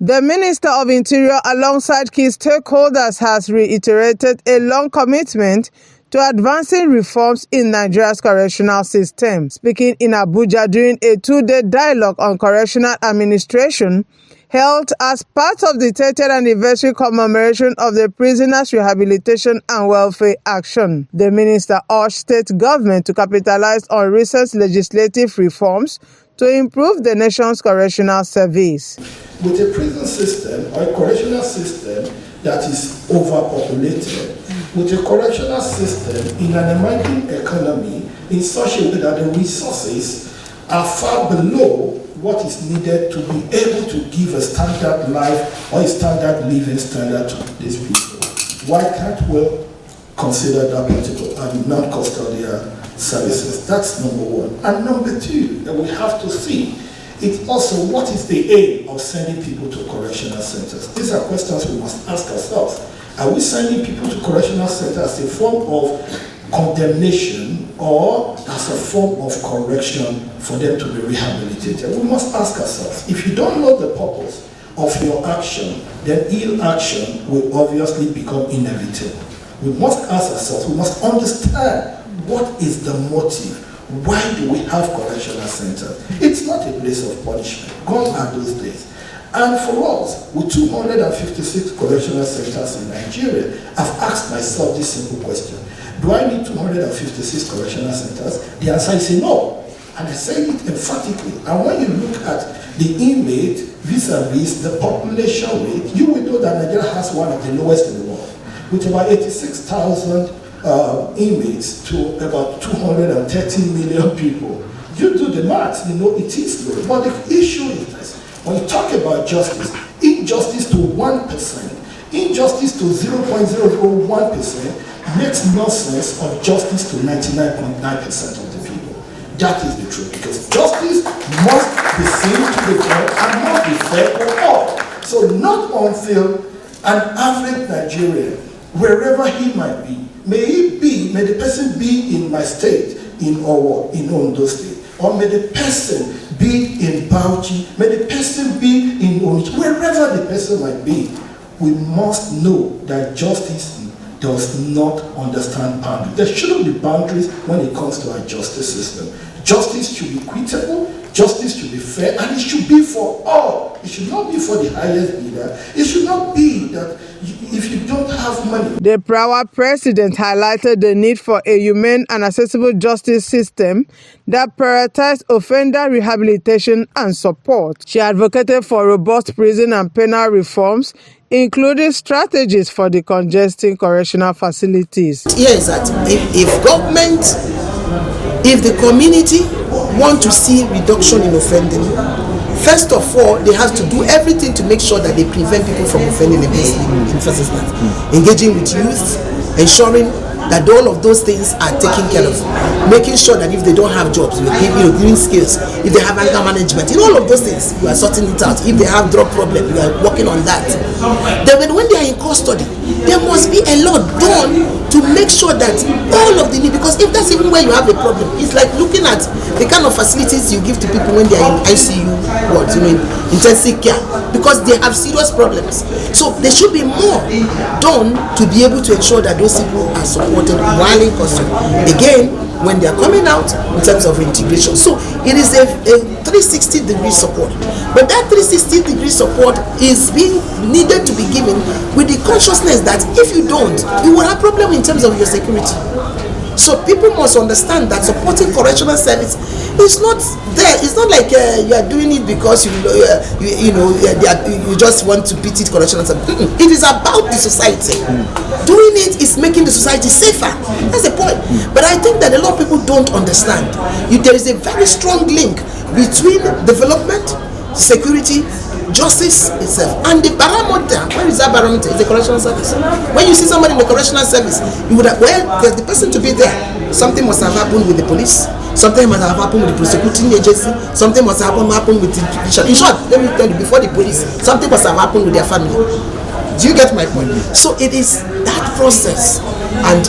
The Minister of Interior, alongside key stakeholders, has reiterated a long commitment to advancing reforms in Nigeria's correctional system. Speaking in Abuja during a two-day dialogue on correctional administration held as part of the 30th anniversary commemoration of the Prisoners' Rehabilitation and Welfare Action, the minister urged state government to capitalize on recent legislative reforms to improve the nation's correctional service. With a prison system or a correctional system that is overpopulated, with a correctional system in an emerging economy in such a way that the resources are far below what is needed to be able to give a standard life or a standard living standard to these people. Why can't we consider that particular non-custodial services? That's number one. And number two, that we have to see it's also what is the aim of sending people to correctional centers. These are questions we must ask ourselves. Are we sending people to correctional centers as a form of condemnation or as a form of correction for them to be rehabilitated? We must ask ourselves. If you don't know the purpose of your action, then ill action will obviously become inevitable. We must ask ourselves, we must understand what is the motive. Why do we have correctional centers? It's not a place of punishment. Gone are those days. And for us, with 256 correctional centers in Nigeria, I've asked myself this simple question. Do I need 256 correctional centers? The answer is no. And I say it emphatically. And when you look at the inmate vis-a-vis the population rate, you will know that Nigeria has one of the lowest in the world, with about 86,000 inmates to about 230 million people. You do the math, you know it is low. But the issue is this. When you talk about justice, injustice to 1%, injustice to 0.001% makes nonsense of justice to 99.9% of the people. That is the truth, because justice must be seen to be fair and must be fair for all. So not until an average Nigerian, wherever he might be, may the person be in my state, in Owo, in Ondo State, or may the person be in Bauchi, may the person be in Onitsha, wherever the person might be, we must know that justice does not understand boundaries. There shouldn't be boundaries when it comes to our justice system. Justice should be equitable, justice should be fair, and it should be for all. It should not be for the highest bidder. It should not be that if you don't have money. The PRAWA president highlighted the need for a humane and accessible justice system that prioritizes offender rehabilitation and support. She advocated for robust prison and penal reforms, including strategies for decongesting correctional facilities. Here is that if the community want to see reduction in offending, first of all, they have to do everything to make sure that they prevent people from offending in the first instance. Engaging with youth, ensuring that all of those things are taken care of. Making sure that if they don't have jobs, giving skills. If they have anger management, in all of those things, you are sorting it out. If they have drug problem, you are working on that. Then when they are in custody, there must be a lot done to make sure that all of the need, because if that's even where you have a problem, it's like looking at the kind of facilities you give to people when they are in ICU, intensive care, because they have serious problems. So there should be more done to be able to ensure that those people are supported while in custody. Again, when they are coming out in terms of integration. So it is a 360-degree support. But that 360-degree support is being needed to be given with the consciousness that if you don't, you will have problem in terms of your security. So people must understand that supporting correctional service is not there. It's not like you are doing it because you just want to pity correctional service. It is about the society. Doing it is making the society safer. That's the point. But I think that a lot of people don't understand. There is a very strong link between development, security, justice itself, and the barometer. Where is that barometer? It's the correctional service. When you see somebody in the correctional service, you would have, for the person to be there, something must have happened with the police, something must have happened with the prosecuting agency, something must have happened with the judicial. In short, let me tell you, before the police, something must have happened with their family. Do you get my point? So it is that process, and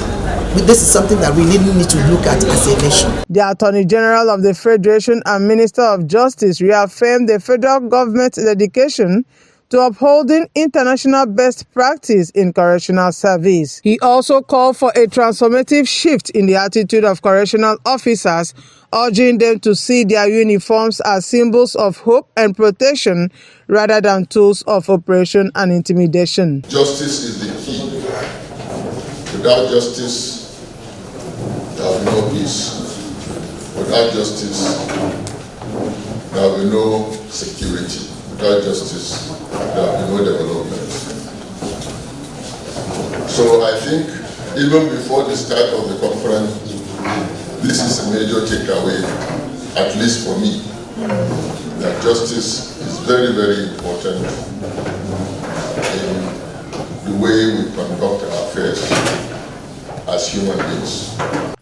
this is something that we really need to look at as a nation. The Attorney General of the Federation and Minister of Justice reaffirmed the federal government's dedication to upholding international best practice in correctional service. He also called for a transformative shift in the attitude of correctional officers, urging them to see their uniforms as symbols of hope and protection rather than tools of oppression and intimidation. Justice is the key. Without justice, there will be no peace. Without justice, there will be no security. Without justice, there will be no development. So I think even before the start of the conference, this is a major takeaway, at least for me, that justice is very, very important in the way we conduct our affairs as human beings.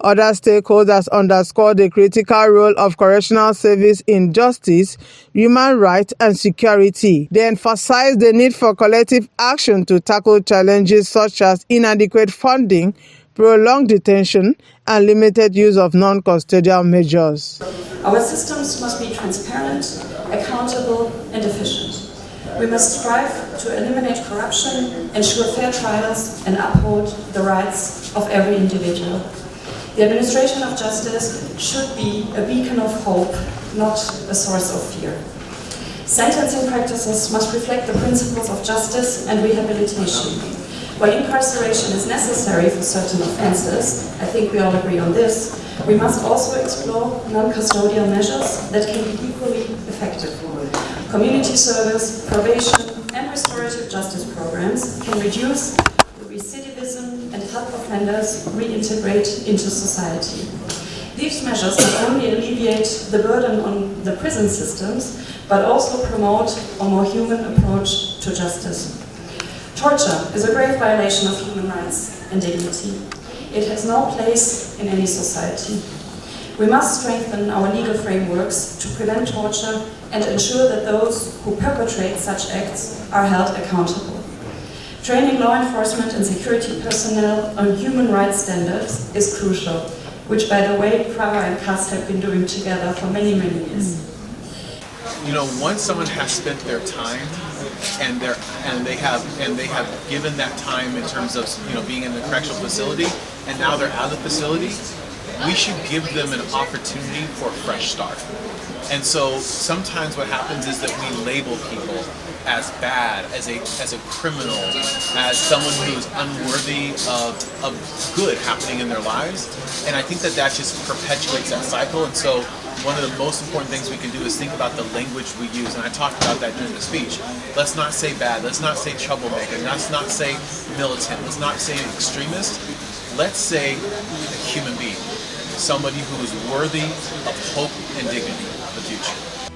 Other stakeholders underscored the critical role of correctional service in justice, human rights, and security. They emphasized the need for collective action to tackle challenges such as inadequate funding, prolonged detention, and limited use of non-custodial measures. Our systems must be transparent, accountable, and efficient. We must strive to eliminate corruption, ensure fair trials, and uphold the rights of every individual. The administration of justice should be a beacon of hope, not a source of fear. Sentencing practices must reflect the principles of justice and rehabilitation. While incarceration is necessary for certain offences, I think we all agree on this, we must also explore non-custodial measures that can be equally effective. Community service, probation, and restorative justice programs can reduce the recidivism and help offenders reintegrate into society. These measures not only alleviate the burden on the prison systems, but also promote a more human approach to justice. Torture is a grave violation of human rights and dignity. It has no place in any society. We must strengthen our legal frameworks to prevent torture and ensure that those who perpetrate such acts are held accountable. Training law enforcement and security personnel on human rights standards is crucial, which, by the way, PRAWA and CAS have been doing together for many, many years. You know, once someone has spent their time and they have given that time in terms of, you know, being in the correctional facility, and now they're out of the facility, we should give them an opportunity for a fresh start. And so sometimes what happens is that we label people as bad, as a criminal, as someone who is unworthy of good happening in their lives. And I think that just perpetuates that cycle. And so one of the most important things we can do is think about the language we use. And I talked about that during the speech. Let's not say bad. Let's not say troublemaker. Let's not say militant. Let's not say extremist. Let's say a human being. Somebody who is worthy of hope and dignity for the future.